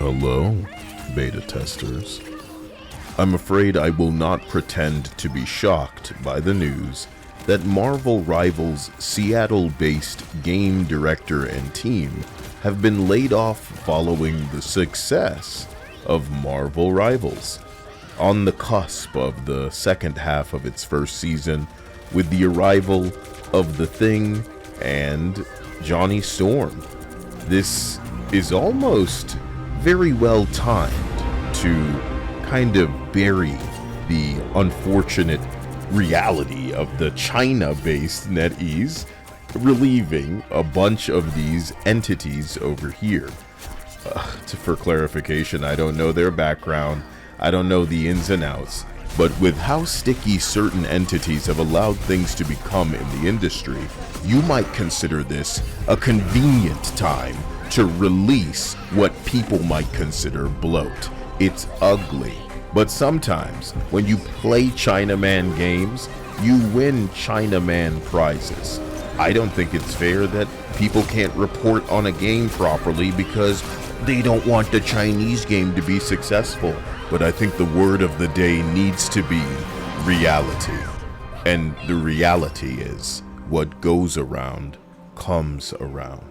Hello, beta testers. I'm afraid I will not pretend to be shocked by the news that Marvel Rivals' Seattle-based game director and team have been laid off following the success of Marvel Rivals. On the cusp of the second half of its first season, with the arrival of The Thing and Johnny Storm, this is almost very well timed to kind of bury the unfortunate reality of the China-based NetEase, relieving a bunch of these entities over here. For clarification, I don't know their background, I don't know the ins and outs, but with how sticky certain entities have allowed things to become in the industry, you might consider this a convenient time to release what people might consider bloat. It's ugly, but sometimes when you play Chinaman games, you win Chinaman prizes. I don't think it's fair that people can't report on a game properly because they don't want the Chinese game to be successful. But I think the word of the day needs to be reality. And the reality is, what goes around comes around.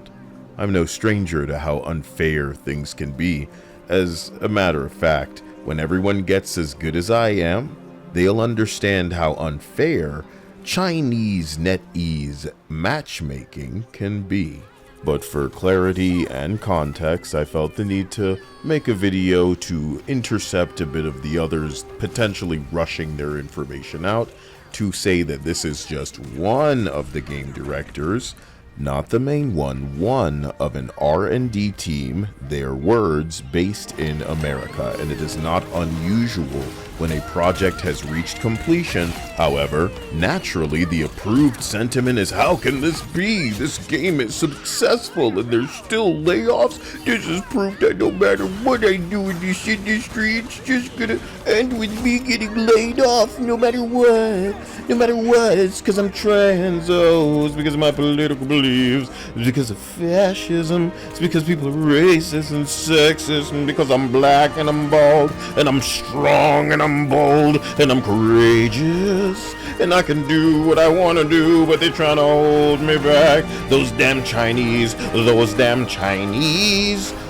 I'm no stranger to how unfair things can be. As a matter of fact, when everyone gets as good as I am, they'll understand how unfair Chinese NetEase matchmaking can be. But for clarity and context, I felt the need to make a video to intercept a bit of the others potentially rushing their information out, to say that this is just one of the game directors, not the main one of an R&D team, their words, based in America, and it is not unusual when a project has reached completion. However, naturally, the approved sentiment is, how can this be? This game is successful and there's still layoffs. This is proof that no matter what I do in this industry, it's just gonna end with me getting laid off no matter what. No matter what, it's because I'm trans, oh, it's because of my political beliefs, it's because of fascism, it's because people are racist and sexist, and because I'm black and I'm bald, and I'm strong and I'm bold, and I'm courageous, and I can do what I want to do, but they're trying to hold me back. Those damn Chinese,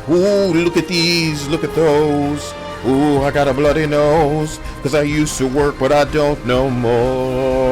ooh, look at these, look at those. Ooh, I got a bloody nose, cause I used to work, but I don't no more.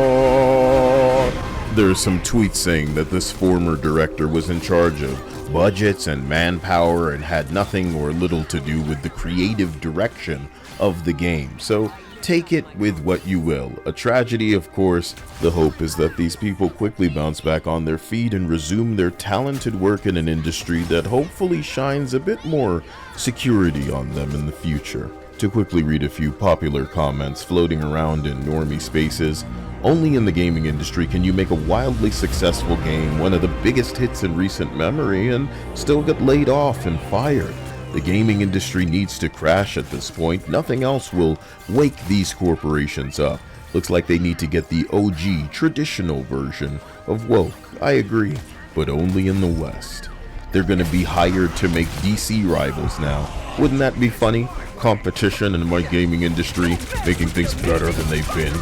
There's some tweets saying that this former director was in charge of budgets and manpower and had nothing or little to do with the creative direction of the game. So take it with what you will. A tragedy, of course. The hope is that these people quickly bounce back on their feet and resume their talented work in an industry that hopefully shines a bit more security on them in the future. To quickly read a few popular comments floating around in normie spaces, only in the gaming industry can you make a wildly successful game, one of the biggest hits in recent memory, and still get laid off and fired. The gaming industry needs to crash at this point. Nothing else will wake these corporations up. Looks like they need to get the OG, traditional version of woke. I agree, but only in the West. They're gonna be hired to make DC Rivals now. Wouldn't that be funny? Competition in my gaming industry, making things better than they've been.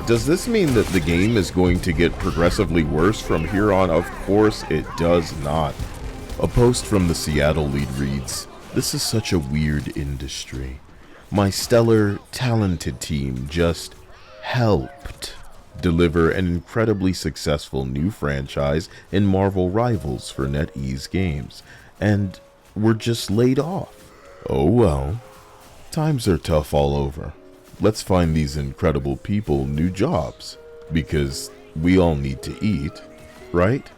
Does this mean that the game is going to get progressively worse from here on? Of course it does not. A post from the Seattle lead reads, "This is such a weird industry. My stellar, talented team just helped deliver an incredibly successful new franchise in Marvel Rivals for NetEase Games, and we're just laid off. Oh well. Times are tough all over. Let's find these incredible people new jobs, because we all need to eat, right?"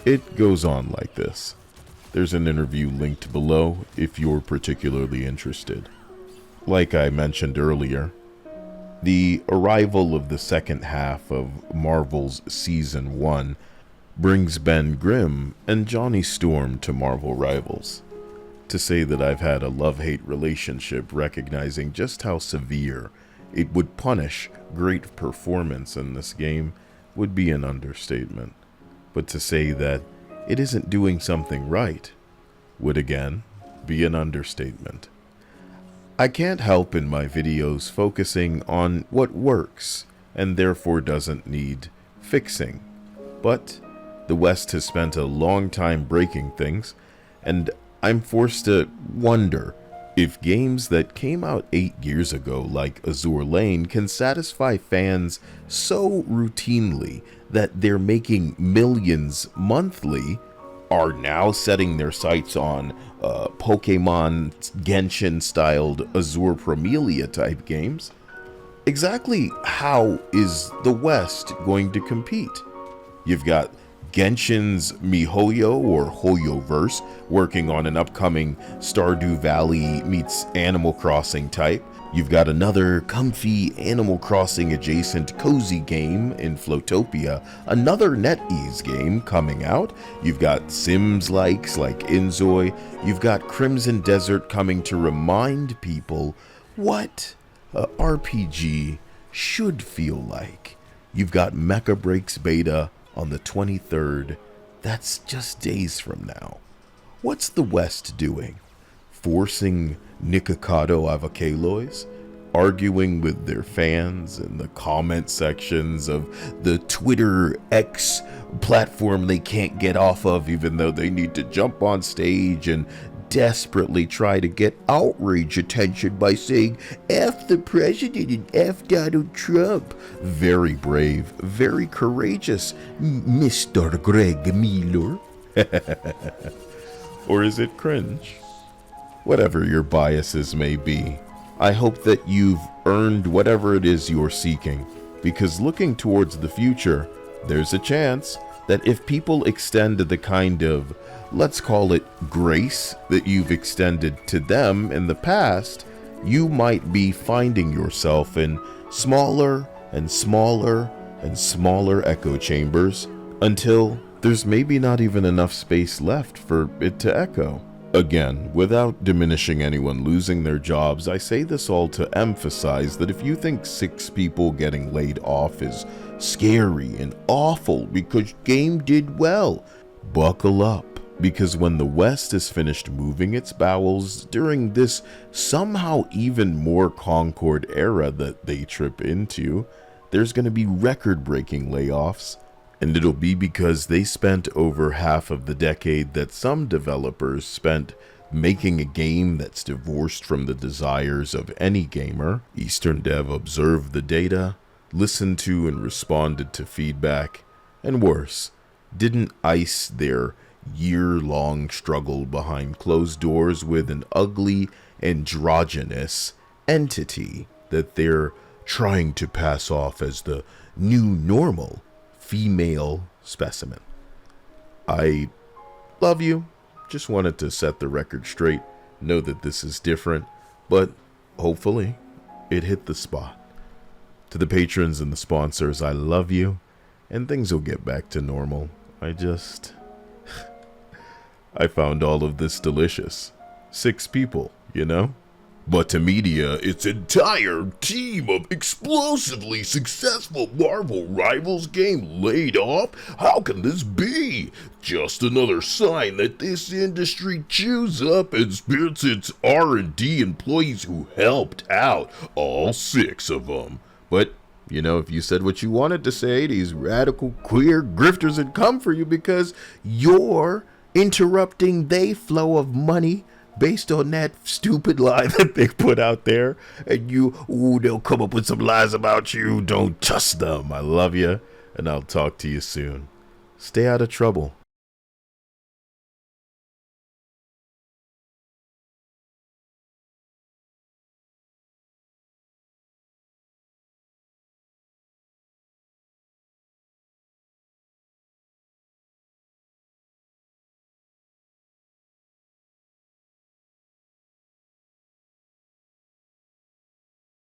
It goes on like this. There's an interview linked below if you're particularly interested. Like I mentioned earlier, the arrival of the second half of Marvel's Season 1 brings Ben Grimm and Johnny Storm to Marvel Rivals. To say that I've had a love-hate relationship recognizing just how severe it would punish great performance in this game would be an understatement. But to say that it isn't doing something right would again be an understatement. I can't help in my videos focusing on what works and therefore doesn't need fixing. But the West has spent a long time breaking things, and I'm forced to wonder if games that came out 8 years ago like Azur Lane can satisfy fans so routinely that they're making millions monthly are now setting their sights on Pokemon Genshin-styled Azure Promelia type games. Exactly how is the West going to compete? You've got Genshin's MiHoYo or HoYoverse working on an upcoming Stardew Valley meets Animal Crossing type. You've got another comfy Animal Crossing adjacent cozy game in Flotopia, another NetEase game coming out. You've got Sims likes like Inzoi. You've got Crimson Desert coming to remind people what a RPG should feel like. You've got Mecha Breaks Beta on the 23rd. That's just days from now. What's the West doing? Forcing Nikocado Avocalos? Arguing with their fans in the comment sections of the Twitter X platform they can't get off of, even though they need to jump on stage and desperately try to get outrage attention by saying F the president and F Donald Trump. Very brave, very courageous, Mr. Greg Miller. Or is it cringe? Whatever your biases may be, I hope that you've earned whatever it is you're seeking, because looking towards the future, there's a chance that if people extend the kind of, let's call it grace, that you've extended to them in the past, you might be finding yourself in smaller and smaller and smaller echo chambers until there's maybe not even enough space left for it to echo. Again, without diminishing anyone losing their jobs, I say this all to emphasize that if you think 6 people getting laid off is scary and awful because game did well, buckle up. Because when the West is finished moving its bowels during this somehow even more Concord era that they trip into, there's going to be record-breaking layoffs. And it'll be because they spent over half of the decade that some developers spent making a game that's divorced from the desires of any gamer. Eastern Dev observed the data, listened to and responded to feedback, and worse, didn't ice their year-long struggle behind closed doors with an ugly, androgynous entity that they're trying to pass off as the new normal female specimen. I love you. Just wanted to set the record straight. Know that this is different, but hopefully it hit the spot. To the patrons and the sponsors, I love you, and things will get back to normal. I found all of this delicious. 6 people, you know? But to media, its entire team of explosively successful Marvel Rivals game laid off? How can this be? Just another sign that this industry chews up and spits its R&D employees who helped out, all 6 of them. But, you know, if you said what you wanted to say, these radical queer grifters would come for you because you're interrupting their flow of money based on that stupid lie that they put out there, and they'll come up with some lies about you. Don't trust them. I love you, and I'll talk to you soon. Stay out of trouble.